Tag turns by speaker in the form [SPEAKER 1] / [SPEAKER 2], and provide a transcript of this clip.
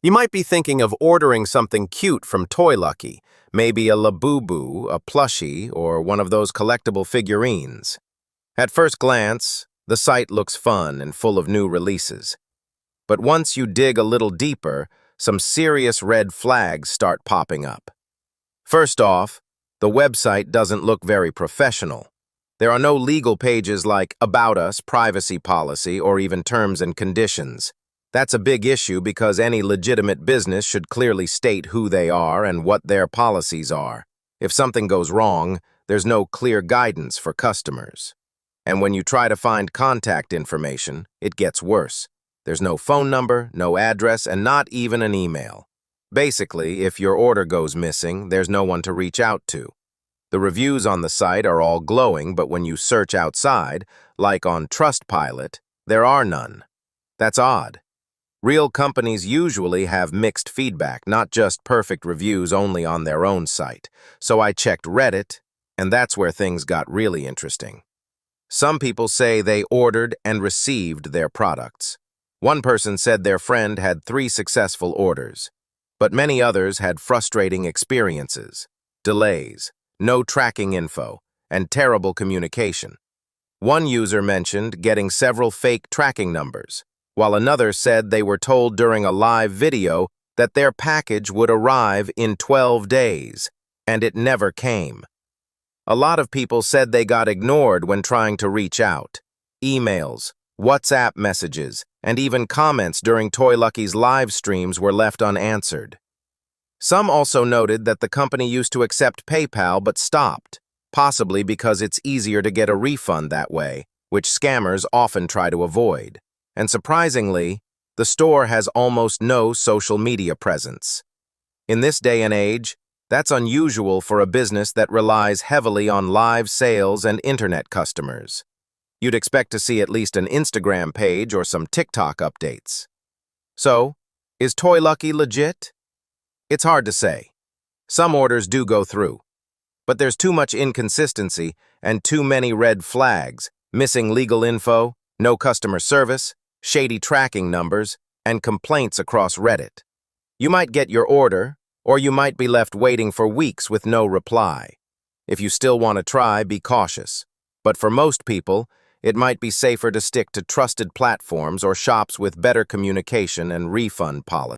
[SPEAKER 1] You might be thinking of ordering something cute from Toylucky, maybe a Labubu, a plushie, or one of those collectible figurines. At first glance, the site looks fun and full of new releases. But once you dig a little deeper, some serious red flags start popping up. First off, the website doesn't look very professional. There are no legal pages like About Us, Privacy Policy, or even Terms and Conditions. That's a big issue because any legitimate business should clearly state who they are and what their policies are. If something goes wrong, there's no clear guidance for customers. And when you try to find contact information, it gets worse. There's no phone number, no address, and not even an email. Basically, if your order goes missing, there's no one to reach out to. The reviews on the site are all glowing, but when you search outside, like on Trustpilot, there are none. That's odd. Real companies usually have mixed feedback, not just perfect reviews only on their own site. So I checked Reddit, and that's where things got really interesting. Some people say they ordered and received their products. One person said their friend had 3 successful orders, but many others had frustrating experiences, delays, no tracking info, and terrible communication. One user mentioned getting several fake tracking numbers, while another said they were told during a live video that their package would arrive in 12 days, and it never came. A lot of people said they got ignored when trying to reach out. Emails, WhatsApp messages, and even comments during Toylucky's live streams were left unanswered. Some also noted that the company used to accept PayPal but stopped, possibly because it's easier to get a refund that way, which scammers often try to avoid. And surprisingly, the store has almost no social media presence. In this day and age, that's unusual for a business that relies heavily on live sales and internet customers. You'd expect to see at least an Instagram page or some TikTok updates. So, is Toylucky legit? It's hard to say. Some orders do go through, but there's too much inconsistency and too many red flags, missing legal info, no customer service, shady tracking numbers, and complaints across Reddit. You might get your order, or you might be left waiting for weeks with no reply. If you still want to try, be cautious. But for most people, it might be safer to stick to trusted platforms or shops with better communication and refund policies.